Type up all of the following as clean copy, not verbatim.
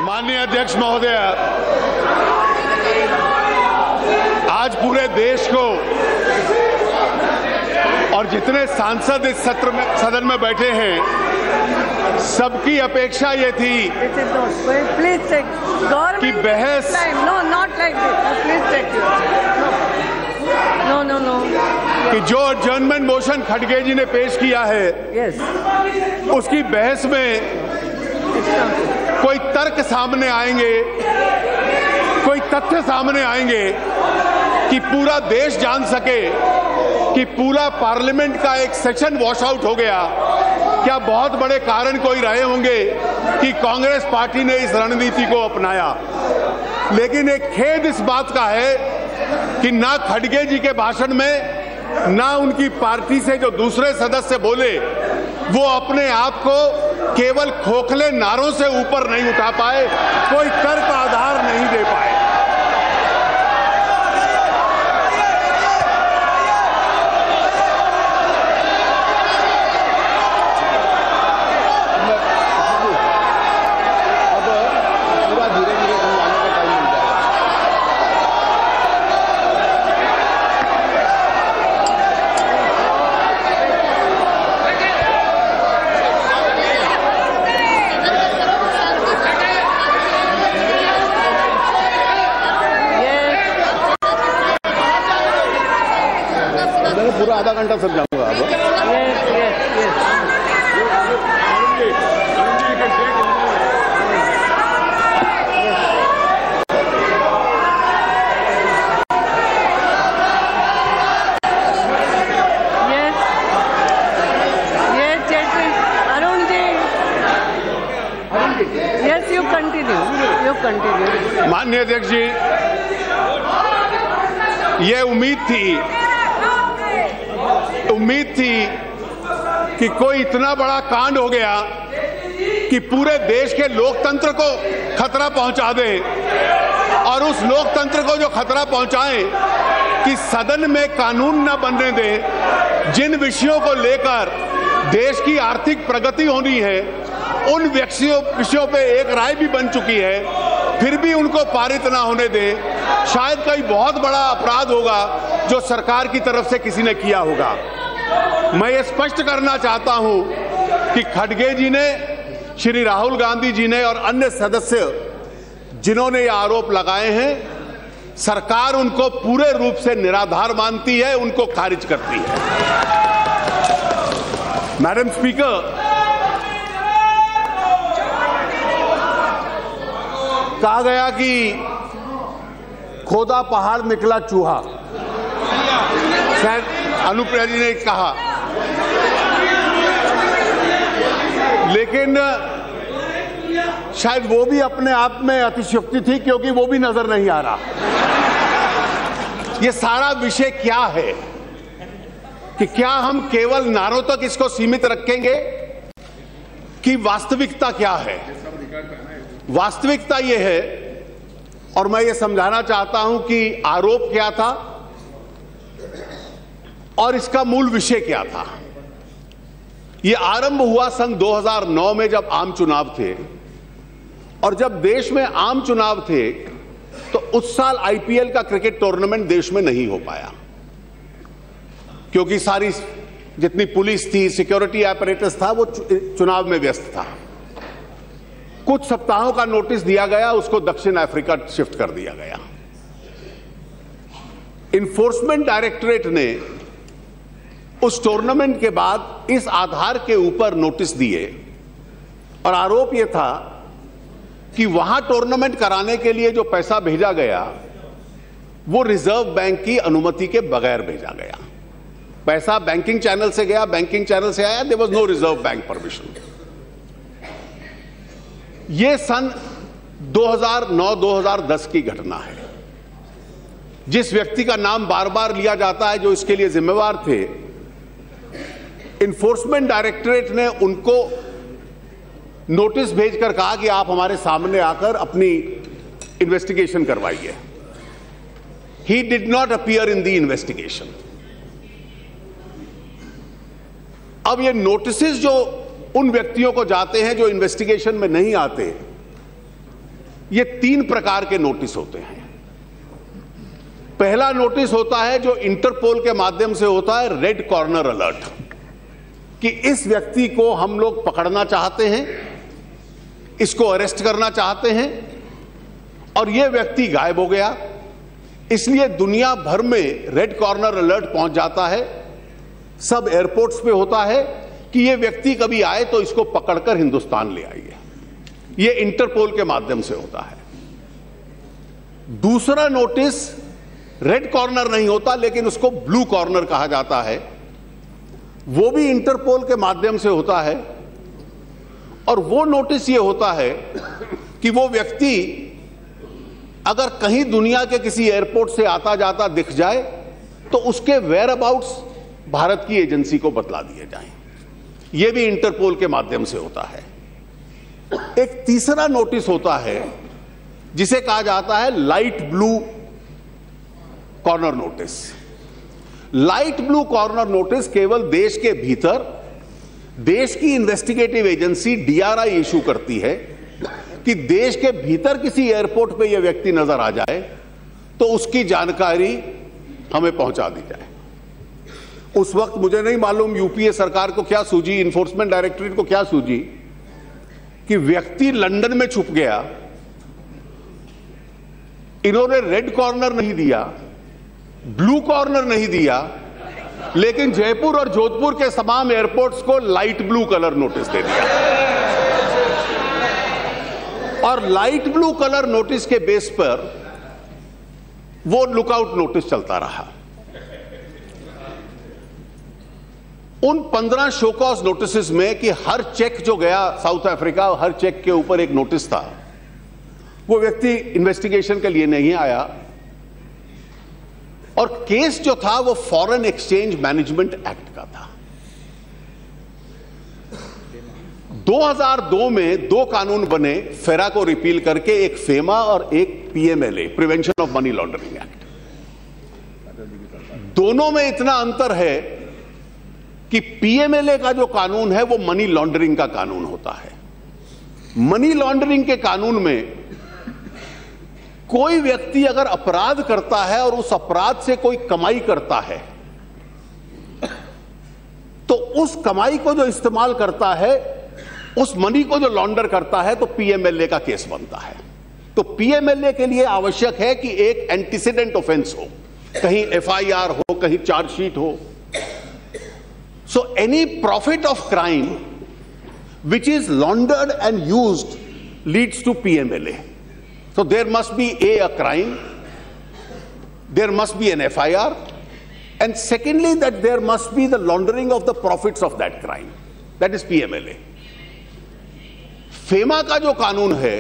माननीय अध्यक्ष महोदय, आज पूरे देश को और जितने सांसद इस सदन में बैठे हैं, सबकी अपेक्षा ये थी कि बहस कि जो एडजर्नमेंट मोशन खड़गे जी ने पेश किया है, उसकी बहस में कोई तर्क सामने आएंगे, कोई तथ्य सामने आएंगे कि पूरा देश जान सके कि पूरा पार्लियामेंट का एक सेशन वॉश आउट हो गया। क्या बहुत बड़े कारण कोई रहे होंगे कि कांग्रेस पार्टी ने इस रणनीति को अपनाया। लेकिन एक खेद इस बात का है कि ना खड़गे जी के भाषण में, ना उनकी पार्टी से जो दूसरे सदस्य बोले, वो अपने आप को केवल खोखले नारों से ऊपर नहीं उठा पाए, कोई तर्क आधार नहीं दे पाए। पूरा आधा घंटा समझाऊंगा आप। Yes, you continue. माननीय अध्यक्ष जी, ये उम्मीद थी कि कोई इतना बड़ा कांड हो गया कि पूरे देश के लोकतंत्र को खतरा पहुंचा दे, और उस लोकतंत्र को जो खतरा पहुंचाए कि सदन में कानून न बनने दे। जिन विषयों को लेकर देश की आर्थिक प्रगति होनी है, उन विषयों पे एक राय भी बन चुकी है, फिर भी उनको पारित ना होने दे। शायद कोई बहुत बड़ा अपराध होगा जो सरकार की तरफ से किसी ने किया होगा। मैं ये स्पष्ट करना चाहता हूं कि खड़गे जी ने, श्री राहुल गांधी जी ने और अन्य सदस्य जिन्होंने ये आरोप लगाए हैं, सरकार उनको पूरे रूप से निराधार मानती है, उनको खारिज करती है। मैडम स्पीकर, कहा गया कि खोदा पहाड़ निकला चूहा, शायद अनुप्रिया जी ने कहा, लेकिन शायद वो भी अपने आप में अतिशयोक्ति थी, क्योंकि वो भी नजर नहीं आ रहा। ये सारा विषय क्या है कि क्या हम केवल नारों तक इसको सीमित रखेंगे कि वास्तविकता क्या है? वास्तविकता ये है, और मैं ये समझाना चाहता हूं कि आरोप क्या था और इसका मूल विषय क्या था। ये आरंभ हुआ सन 2009 में, जब आम चुनाव थे, और जब देश में आम चुनाव थे तो उस साल आईपीएल का क्रिकेट टूर्नामेंट देश में नहीं हो पाया, क्योंकि सारी जितनी पुलिस थी, सिक्योरिटी apparatus था, वो चुनाव में व्यस्त था। कुछ सप्ताहों का नोटिस दिया गया, उसको दक्षिण अफ्रीका शिफ्ट कर दिया गया। इन्फोर्समेंट डायरेक्टरेट ने उस टूर्नामेंट के बाद इस आधार के ऊपर नोटिस दिए, और आरोप यह था कि वहां टूर्नामेंट कराने के लिए जो पैसा भेजा गया, वो रिजर्व बैंक की अनुमति के बगैर भेजा गया। पैसा बैंकिंग चैनल से गया, बैंकिंग चैनल से आया, there was no reserve bank permission. यह सन 2009-2010 की घटना है। जिस व्यक्ति का नाम बार बार लिया जाता है जो इसके लिए जिम्मेवार थे, इन्फोर्समेंट डायरेक्टरेट ने उनको नोटिस भेजकर कहा कि आप हमारे सामने आकर अपनी इन्वेस्टिगेशन करवाइए। He did not appear in the investigation. अब ये नोटिस जो उन व्यक्तियों को जाते हैं जो इन्वेस्टिगेशन में नहीं आते, ये 3 प्रकार के नोटिस होते हैं। पहला नोटिस होता है जो इंटरपोल के माध्यम से होता है, रेड कॉर्नर अलर्ट, कि इस व्यक्ति को हम लोग पकड़ना चाहते हैं, इसको अरेस्ट करना चाहते हैं और यह व्यक्ति गायब हो गया। इसलिए दुनिया भर में रेड कॉर्नर अलर्ट पहुंच जाता है, सब एयरपोर्ट्स पे होता है कि यह व्यक्ति कभी आए तो इसको पकड़कर हिंदुस्तान ले आइए। यह इंटरपोल के माध्यम से होता है। दूसरा नोटिस रेड कॉर्नर नहीं होता, लेकिन उसको ब्लू कॉर्नर कहा जाता है, वो भी इंटरपोल के माध्यम से होता है। और वो नोटिस ये होता है कि वो व्यक्ति अगर कहीं दुनिया के किसी एयरपोर्ट से आता जाता दिख जाए तो उसके वेयर अबाउट्स भारत की एजेंसी को बतला दिए जाएं। यह भी इंटरपोल के माध्यम से होता है। एक तीसरा नोटिस होता है जिसे कहा जाता है light blue corner notice. Light blue corner notice केवल देश के भीतर देश की इन्वेस्टिगेटिव एजेंसी DRI इशू करती है कि देश के भीतर किसी एयरपोर्ट पे यह व्यक्ति नजर आ जाए तो उसकी जानकारी हमें पहुंचा दी जाए। उस वक्त मुझे नहीं मालूम यूपीए सरकार को क्या सूझी, इन्फोर्समेंट डायरेक्टरेट को क्या सूझी कि व्यक्ति लंदन में छुप गया, इन्होंने रेड कॉर्नर नहीं दिया, ब्लू कॉर्नर नहीं दिया, लेकिन जयपुर और जोधपुर के तमाम एयरपोर्ट्स को लाइट ब्लू कलर नोटिस दे दिया। और लाइट ब्लू कलर नोटिस के बेस पर वो लुकआउट नोटिस चलता रहा। उन 15 शोकॉज नोटिस में कि हर चेक जो गया साउथ अफ्रीका, हर चेक के ऊपर एक नोटिस था, वो व्यक्ति इन्वेस्टिगेशन के लिए नहीं आया। और केस जो था वो फॉरेन एक्सचेंज मैनेजमेंट एक्ट का था। 2002 में 2 कानून बने फेरा को रिपील करके, एक फेमा और एक PMLA, prevention of money laundering act. दोनों में इतना अंतर है कि PMLA का जो कानून है वो मनी लॉन्ड्रिंग का कानून होता है। मनी लॉन्ड्रिंग के कानून में कोई व्यक्ति अगर अपराध करता है और उस अपराध से कोई कमाई करता है तो उस कमाई को जो इस्तेमाल करता है, उस मनी को जो लॉन्डर करता है, तो PMLA का केस बनता है। तो PMLA के लिए आवश्यक है कि एक एंटीसीडेंट ऑफेंस हो, कहीं FIR हो, कहीं चार्जशीट हो। So any profit of crime which is laundered and used leads to PMLA. So there must be a crime, there must be an FIR, and secondly that there must be the laundering of the profits of that crime. That is PMLA. FEMA का जो कानून है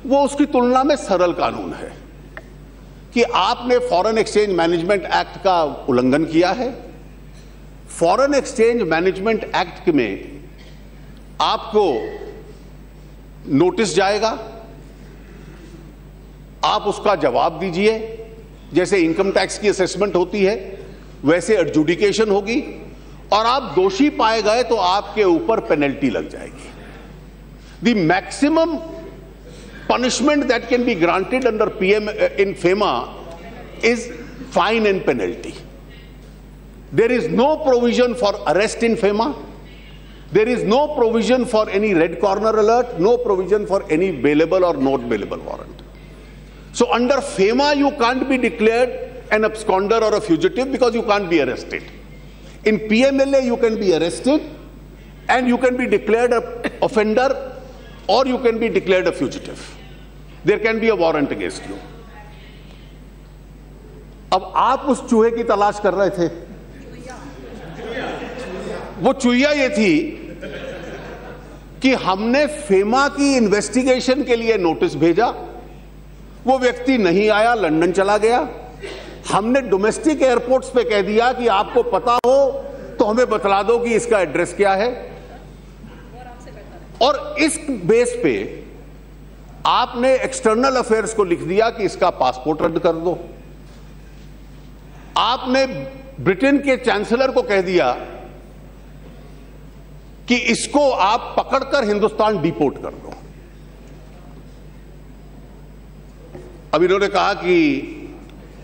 वो उसकी तुलना में सरल कानून है कि आपने फॉरेन एक्सचेंज मैनेजमेंट एक्ट का उल्लंघन किया है। फॉरेन एक्सचेंज मैनेजमेंट एक्ट में आपको नोटिस जाएगा, आप उसका जवाब दीजिए। जैसे इनकम टैक्स की असेसमेंट होती है वैसे एडजुडिकेशन होगी, और आप दोषी पाए गए तो आपके ऊपर पेनल्टी लग जाएगी। The maximum punishment that can be granted under in FEMA is fine and penalty. There is no provision for arrest in FEMA. There is no provision for any red corner alert, no provision for any bailable or not bailable warrant. So under FEMA you can't be declared an absconder or a fugitive because you can't be arrested. In PMLA you can be arrested and you can be declared an offender or you can be declared a fugitive. There can be a warrant against you. अब आप उस चूहे की तलाश कर रहे थे, वो चुहिया ये थी कि हमने फेमा की इन्वेस्टिगेशन के लिए नोटिस भेजा, वो व्यक्ति नहीं आया, लंदन चला गया। हमने डोमेस्टिक एयरपोर्ट्स पे कह दिया कि आपको पता हो तो हमें बतला दो कि इसका एड्रेस क्या है, और इस बेस पे आपने एक्सटर्नल अफेयर्स को लिख दिया कि इसका पासपोर्ट रद्द कर दो। आपने ब्रिटेन के चांसलर को कह दिया कि इसको आप पकड़कर हिंदुस्तान डिपोर्ट कर दो। अब इन्होंने कहा कि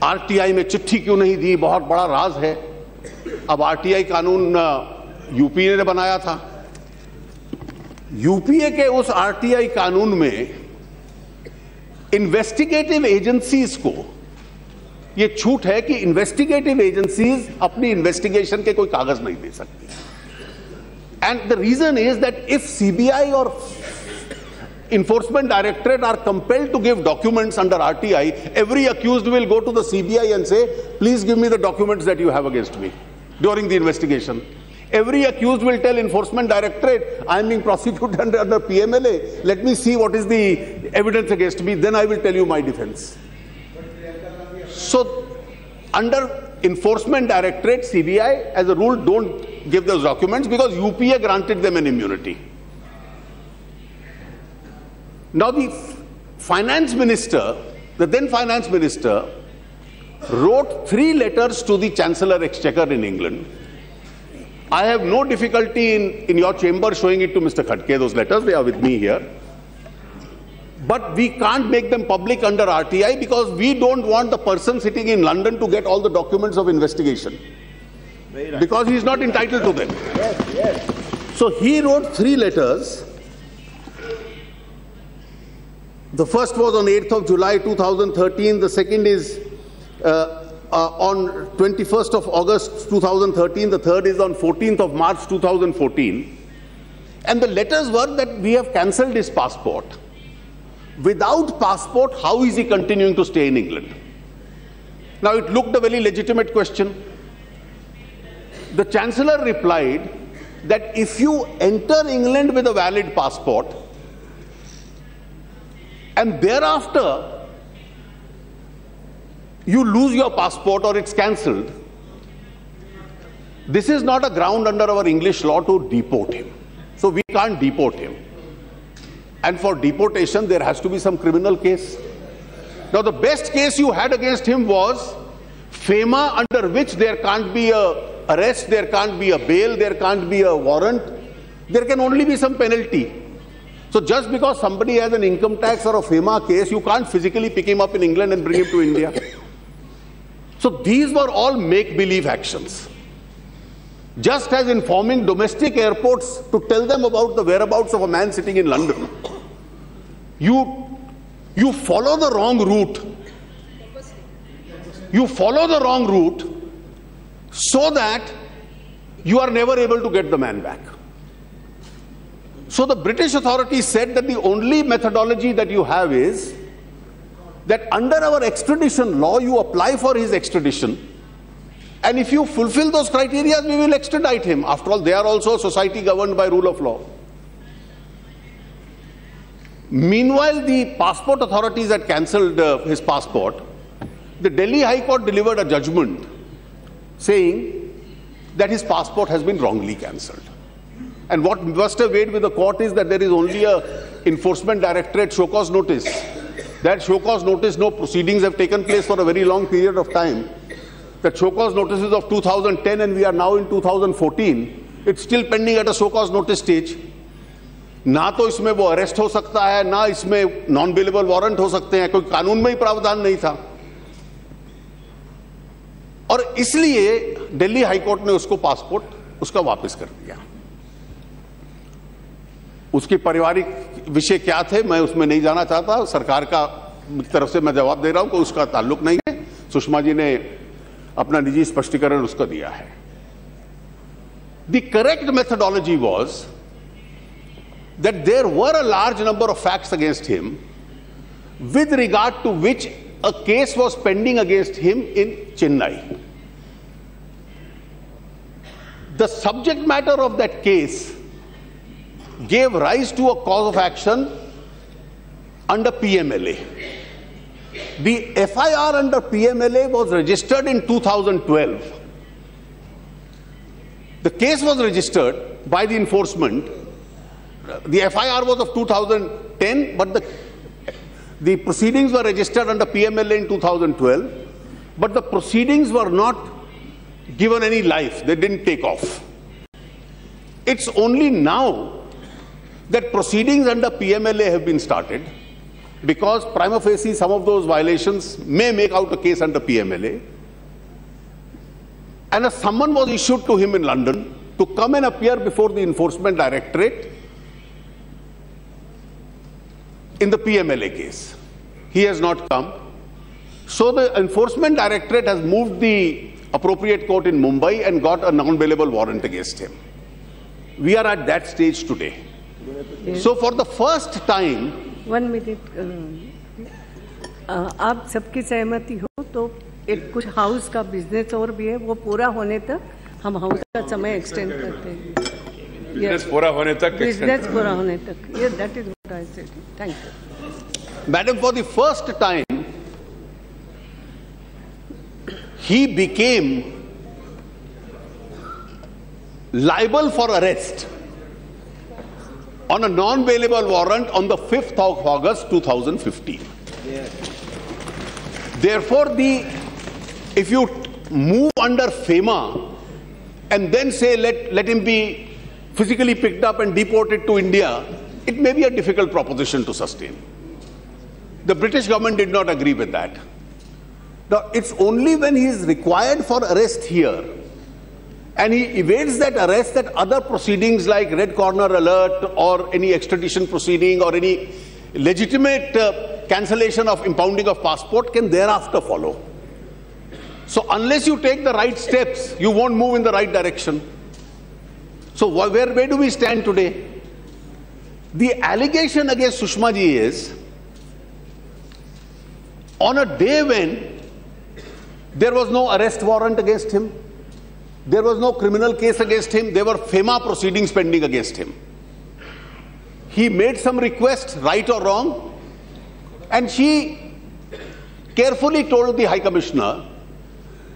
आरटीआई में चिट्ठी क्यों नहीं दी, बहुत बड़ा राज है। अब आरटीआई कानून यूपीए ने बनाया था। यूपीए के उस आरटीआई कानून में इन्वेस्टिगेटिव एजेंसीज को यह छूट है कि इन्वेस्टिगेटिव एजेंसीज अपनी इन्वेस्टिगेशन के कोई कागज नहीं दे सकती। And the reason is that if CBI और Enforcement Directorate are compelled to give documents under RTI, every accused will go to the CBI and say, please give me the documents that you have against me during the investigation. Every accused will tell Enforcement Directorate, I am being prosecuted under PMLA, let me see what is the evidence against me, then I will tell you my defense. So under Enforcement Directorate, CBI as a rule don't give those documents because UPA granted them an immunity. Now the finance minister, the then finance minister, wrote 3 letters to the Chancellor Exchequer in England. I have no difficulty in your chamber showing it to Mr. Khadke, those letters, they are with me here. But we can't make them public under RTI because we don't want the person sitting in London to get all the documents of investigation. Because he is not entitled to them. Yes. So he wrote 3 letters. The first was on 8th of July 2013, the second is on 21st of August 2013, the third is on 14th of March 2014. And the letters were that we have cancelled his passport. Without passport, how is he continuing to stay in England? Now it looked a very legitimate question. The Chancellor replied that if you enter England with a valid passport, and thereafter you lose your passport or it's cancelled, this is not a ground under our English law to deport him. So we can't deport him. And for deportation there has to be some criminal case. Now the best case you had against him was FEMA, under which there can't be a arrest, there can't be a bail, there can't be a warrant, there can only be some penalty. So just because somebody has an income tax or a FEMA case, you can't physically pick him up in England and bring him to India. So these were all make-believe actions. Just as informing domestic airports to tell them about the whereabouts of a man sitting in London. You follow the wrong route. You follow the wrong route so that you are never able to get the man back. So the British authorities said that the only methodology that you have is that under our extradition law, you apply for his extradition. And if you fulfill those criteria, we will extradite him. After all, they are also a society governed by rule of law. Meanwhile, the passport authorities had cancelled his passport. The Delhi High Court delivered a judgment saying that his passport has been wrongly cancelled. And what must have weighed with the court is that there is only a Enforcement Directorate show cause notice. That show cause notice, no proceedings have taken place for a very long period of time. That show cause notice is of 2010 and we are now in 2014. It's still pending at a show cause notice stage. ना तो इसमें वो arrest हो सकता है, ना इसमें non bailable warrant हो सकते हैं, कोई कानून में ही प्रावधान नहीं था। और इसलिए दिल्ली हाईकोर्ट ने उसको पासपोर्ट उसका वापस कर दिया। उसके पारिवारिक विषय क्या थे मैं उसमें नहीं जाना चाहता, सरकार का तरफ से मैं जवाब दे रहा हूं कि उसका ताल्लुक नहीं है। सुषमा जी ने अपना निजी स्पष्टीकरण उसका दिया है। The correct methodology was that there were a large number of facts against him with regard to which a case was pending against him in Chennai. The subject matter of that case gave rise to a cause of action under PMLA. The FIR under PMLA was registered in 2012. The case was registered by the enforcement. The FIR was of 2010, but the proceedings were registered under PMLA in 2012, but the proceedings were not given any life. They didn't take off. It's only now that proceedings under PMLA have been started, because prima facie some of those violations may make out a case under PMLA. And a summon was issued to him in London to come and appear before the Enforcement Directorate in the PMLA case. He has not come. So the Enforcement Directorate has moved the appropriate court in Mumbai and got a non-bailable warrant against him. We are at that stage today. Yes. So for the first time, 1 minute. आप सबकी सहमति हो तो एक कुछ house का business और भी है, वो पूरा होने तक हम हाउस का समय एक्सटेंड करते हैं। बिजनेस पूरा होने तक, बिजनेस पूरा होने तक। ये that is what I said. Thank you. Madam, for the first time, he became liable for arrest on a non-bailable warrant on the 5th of August 2015. Therefore, if you move under FEMA and then say let him be physically picked up and deported to India, it may be a difficult proposition to sustain. The British government did not agree with that. Now, it's only when he is required for arrest here and he evades that arrest that other proceedings like Red Corner Alert or any extradition proceeding or any legitimate cancellation of impounding of passport can thereafter follow. So unless you take the right steps, you won't move in the right direction. So where do we stand today? The allegation against Sushma ji is, on a day when there was no arrest warrant against him, there was no criminal case against him, there were FEMA proceedings pending against him. He made some request, right or wrong, and she carefully told the High Commissioner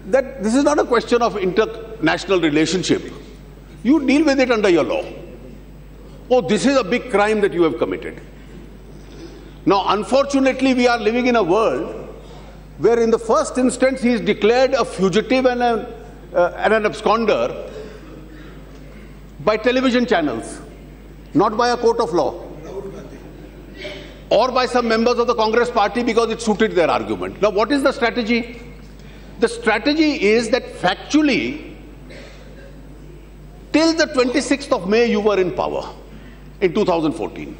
that this is not a question of international relationship. You deal with it under your law. Oh, this is a big crime that you have committed. Now, unfortunately, we are living in a world where in the first instance he is declared a fugitive and an absconder by television channels, not by a court of law, or by some members of the Congress party because it suited their argument. Now, what is the strategy? The strategy is that factually, till the 26th of May, you were in power in 2014.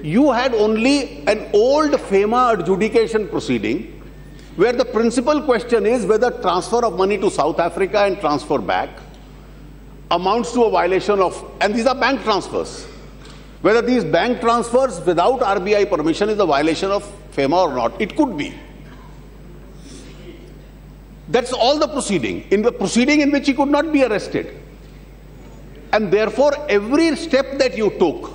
You had only an old FEMA adjudication proceeding where the principal question is whether transfer of money to South Africa and transfer back amounts to a violation of, and these are bank transfers, whether these bank transfers without RBI permission is a violation of FEMA or not. It could be. That's all the proceeding. In the proceeding in which he could not be arrested. And therefore, every step that you took,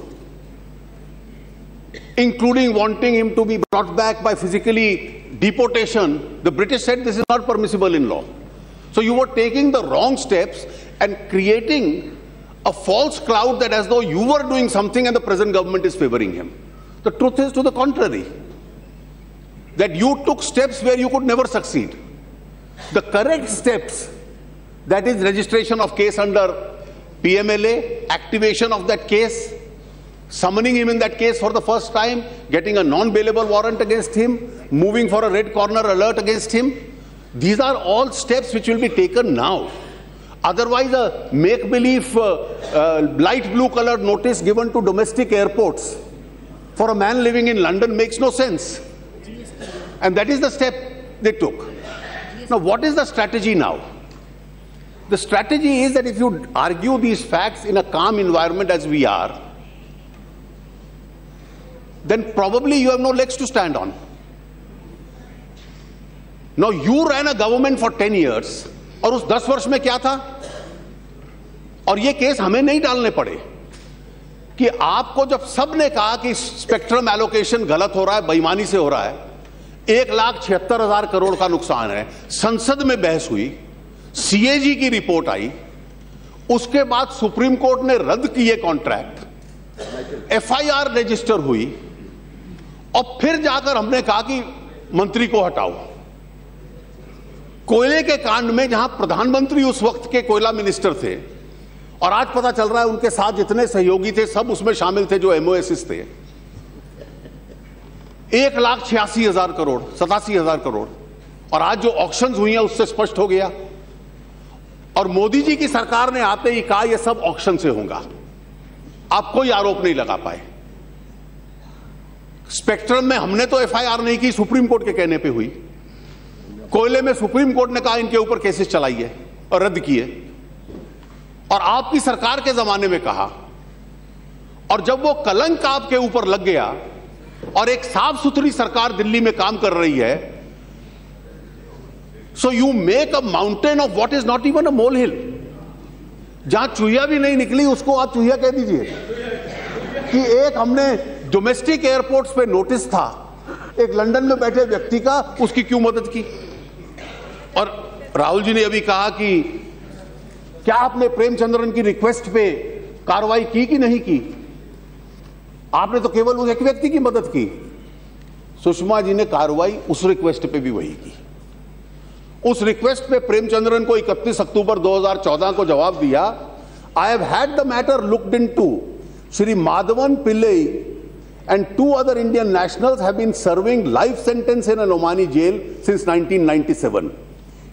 including wanting him to be brought back by physically deportation, the British said this is not permissible in law. So you were taking the wrong steps and creating a false cloud that as though you were doing something and the present government is favoring him. The truth is to the contrary, that you took steps where you could never succeed. The correct steps, that is registration of case under PMLA, activation of that case, summoning him in that case for the first time, getting a non-bailable warrant against him, moving for a Red Corner Alert against him. These are all steps which will be taken now. Otherwise, a make-believe light blue colored notice given to domestic airports for a man living in London makes no sense. And that is the step they took. Now, what is the strategy now? The strategy is that if you argue these facts in a calm environment as we are, then probably you have no legs to stand on. Now, you ran a government for 10 years, और उस 10 वर्ष में क्या था? और ये case हमें नहीं डालने पड़े कि आपको जब सबने कहा कि स्पेक्ट्रम एलोकेशन गलत हो रहा है, बेईमानी से हो रहा है, 1,76,000 करोड़ का नुकसान है, संसद में बहस हुई, सीएजी की रिपोर्ट आई, उसके बाद सुप्रीम कोर्ट ने रद्द किए कॉन्ट्रैक्ट, एफआईआर रजिस्टर हुई, और फिर जाकर हमने कहा कि मंत्री को हटाओ। कोयले के कांड में जहां प्रधानमंत्री उस वक्त के कोयला मिनिस्टर थे, और आज पता चल रहा है उनके साथ जितने सहयोगी थे सब उसमें शामिल थे जो एमओएसिस थे, 1,86,000 करोड़, 87,000 करोड़। और आज जो ऑक्शंस हुई हैं उससे स्पष्ट हो गया। और मोदी जी की सरकार ने आते ही कहा यह सब ऑक्शन से होगा। आप कोई आरोप नहीं लगा पाए। स्पेक्ट्रम में हमने तो एफआईआर नहीं की, सुप्रीम कोर्ट के कहने पे हुई। कोयले में सुप्रीम कोर्ट ने कहा इनके ऊपर केसेस चलाइए और रद्द किए। और आपकी सरकार के जमाने में कहा, और जब वो कलंक आपके ऊपर लग गया और एक साफ सुथरी सरकार दिल्ली में काम कर रही है, so you make a mountain of what is not even a molehill. जहां चूहिया भी नहीं निकली उसको आप चूहिया कह दीजिए। कि एक हमने डोमेस्टिक एयरपोर्ट्स पे नोटिस था एक लंदन में बैठे व्यक्ति का, उसकी क्यों मदद की? और राहुल जी ने अभी कहा कि क्या आपने प्रेमचंद्रन की रिक्वेस्ट पे कार्रवाई की कि नहीं की? आपने तो केवल उस एक व्यक्ति की मदद की। सुषमा जी ने कार्रवाई उस रिक्वेस्ट पे भी वही की। उस रिक्वेस्ट पे प्रेमचंद्रन को 31 अक्टूबर 2014 को जवाब दिया, I have had the matter looked into. Shri Madhavan Pillai and 2 other Indian nationals have been serving life sentence in an Omani jail since 1997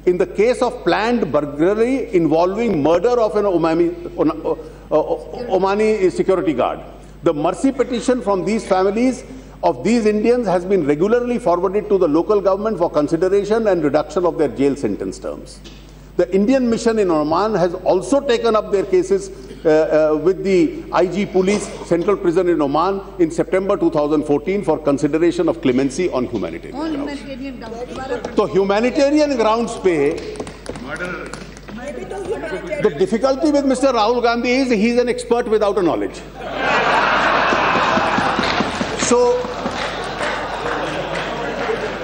in the case of planned burglary involving murder of an Omani security guard. The mercy petition from these families of these Indians has been regularly forwarded to the local government for consideration and reduction of their jail sentence terms. The Indian mission in Oman has also taken up their cases with the IG Police Central Prison in Oman in September 2014 for consideration of clemency on humanitarian grounds. So humanitarian grounds pe, the difficulty with Mr. Rahul Gandhi is he is an expert without a knowledge.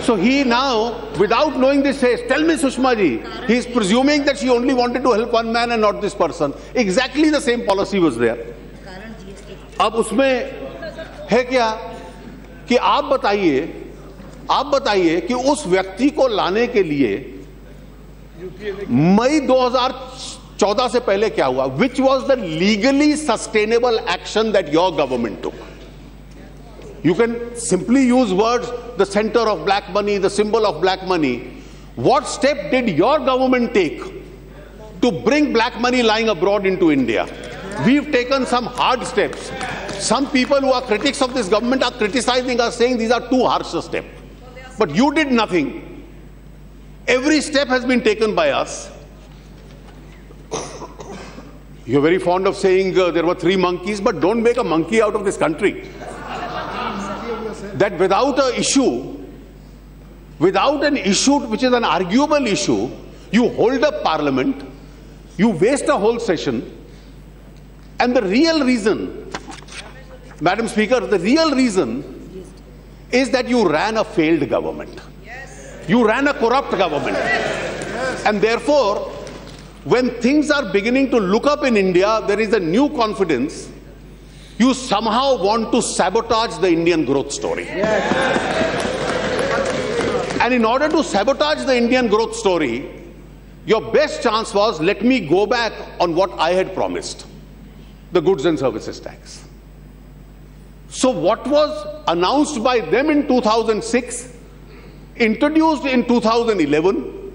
So he now, without knowing this, says, tell me Sushma ji, he is presuming that she only wanted to help one man and not this person. Exactly the same policy was there. अब उसमें है क्या कि आप बताइए कि उस व्यक्ति को लाने के लिए मई 2014 से पहले क्या हुआ? Which was the legally sustainable action that your government took? You can simply use words, the center of black money, the symbol of black money. What step did your government take to bring black money lying abroad into India? We've taken some hard steps. Some people who are critics of this government are criticizing us, saying these are too harsh a step. But you did nothing. Every step has been taken by us. You're very fond of saying there were 3 monkeys, but don't make a monkey out of this country. That without an issue which is an arguable issue, you hold up parliament, you waste a whole session, and the real reason, Madam Speaker, the real reason is that you ran a failed government. You ran a corrupt government. And therefore, when things are beginning to look up in India, there is a new confidence. You somehow want to sabotage the Indian growth story. And in order to sabotage the Indian growth story, your best chance was, let me go back on what I had promised, the goods and services tax. So what was announced by them in 2006, introduced in 2011,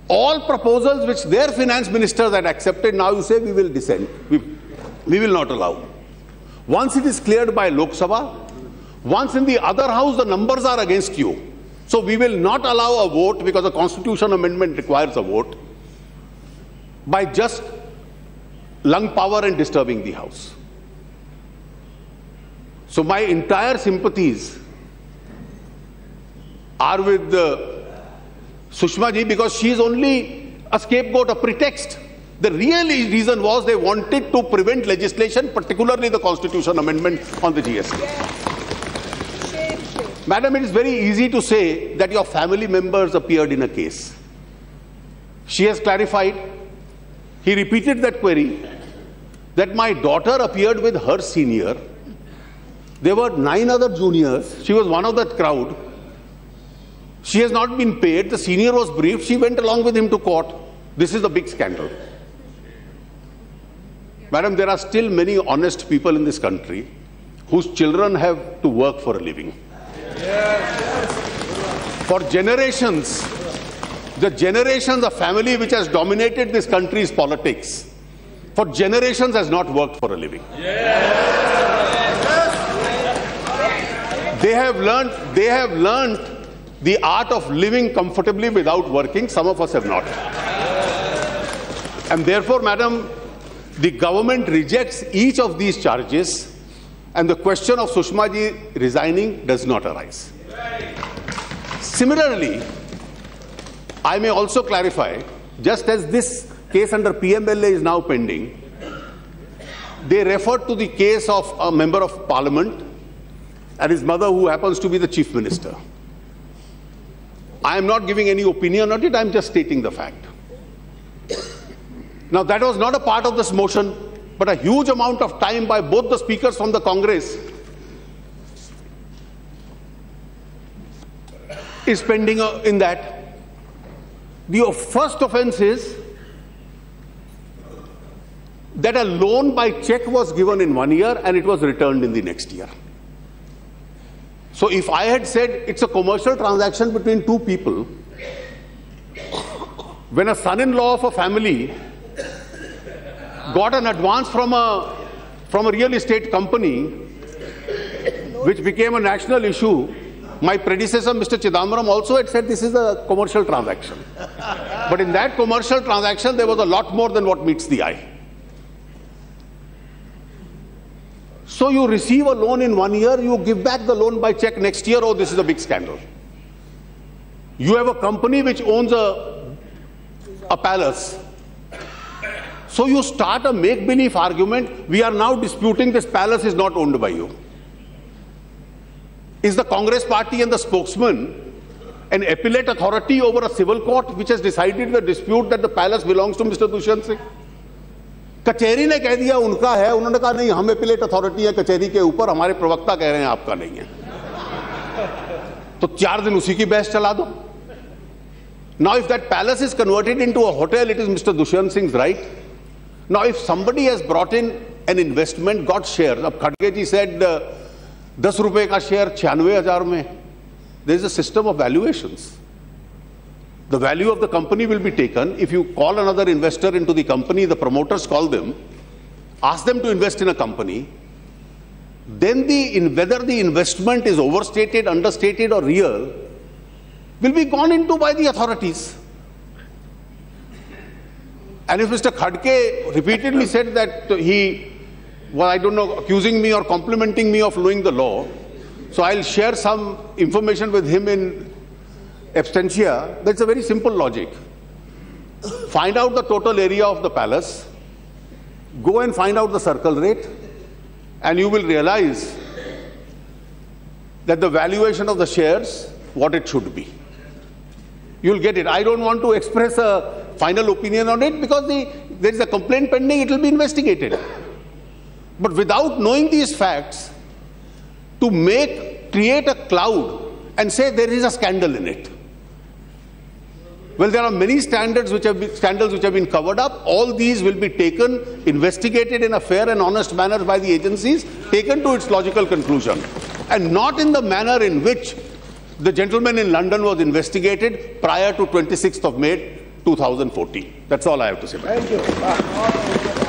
all proposals which their finance ministers had accepted, now you say we will dissent. We will not allow. Once it is cleared by Lok Sabha, once in the other house the numbers are against you. So we will not allow a vote, because a constitution amendment requires a vote, by just lung power and disturbing the house. So my entire sympathies are with Sushma ji, because she is only a scapegoat, a pretext. The real reason was they wanted to prevent legislation, particularly the constitution amendment on the GST. Madam, it is very easy to say that your family members appeared in a case. She has clarified. He repeated that query, that my daughter appeared with her senior. There were 9 other juniors. She was one of that crowd. She has not been paid. The senior was briefed. She went along with him to court. This is the big scandal. Madam, there are still many honest people in this country whose children have to work for a living. For generations, the generations of family which has dominated this country's politics, for generations has not worked for a living. They have learned the art of living comfortably without working. Some of us have not. And therefore, madam, the government rejects each of these charges, and the question of Sushma ji resigning does not arise. Similarly, I may also clarify, just as this case under PMLA is now pending, they referred to the case of a member of parliament and his mother, who happens to be the chief minister. I am not giving any opinion on it, I am just stating the fact. Now, that was not a part of this motion, but a huge amount of time by both the speakers from the Congress is pending in that. The first offense is that a loan by check was given in 1 year and it was returned in the next year. So if I had said it's a commercial transaction between two people, when a son-in-law of a family got an advance from a real estate company, which became a national issue, my predecessor, Mr. Chidambaram, also had said this is a commercial transaction. But in that commercial transaction, there was a lot more than what meets the eye. So you receive a loan in 1 year, you give back the loan by check next year, oh, this is a big scandal. You have a company which owns a palace. So you start a make-believe argument, we are now disputing this palace is not owned by you. Is the Congress party and the spokesman an appellate authority over a civil court which has decided the dispute that the palace belongs to Mr. Dushyant Singh? कचहरी ने कह दिया उनका है, उन्होंने कहा नहीं हम एपिलेट अथॉरिटी है कचहरी के ऊपर, हमारे प्रवक्ता कह रहे हैं आपका नहीं है, तो 4 दिन उसी की बहस चला दो. Now if that palace is converted into a hotel, it is Mr. Dushyant Singh's right. Now if somebody has brought in an investment, got shares, अब खड़गे जी said 10 रुपए का शेयर 96,000 में, there is a system of valuations. The value of the company will be taken. If you call another investor into the company, the promoters call them, ask them to invest in a company, then whether the investment is overstated, understated or real, will be gone into by the authorities. And if Mr. Khadke repeatedly said that I don't know, accusing me or complimenting me of knowing the law, so I'll share some information with him in absentia. That's a very simple logic. Find out the total area of the palace, go and find out the circle rate, and you will realize that the valuation of the shares, what it should be. You'll get it. I don't want to express a final opinion on it because there is a complaint pending, it will be investigated. But without knowing these facts, to create a cloud and say there is a scandal in it. Well, there are many scandals which have been covered up. All these will be taken, investigated in a fair and honest manner by the agencies, taken to its logical conclusion. And not in the manner in which the gentleman in London was investigated prior to 26th of May 2014. That's all I have to say. Thank you.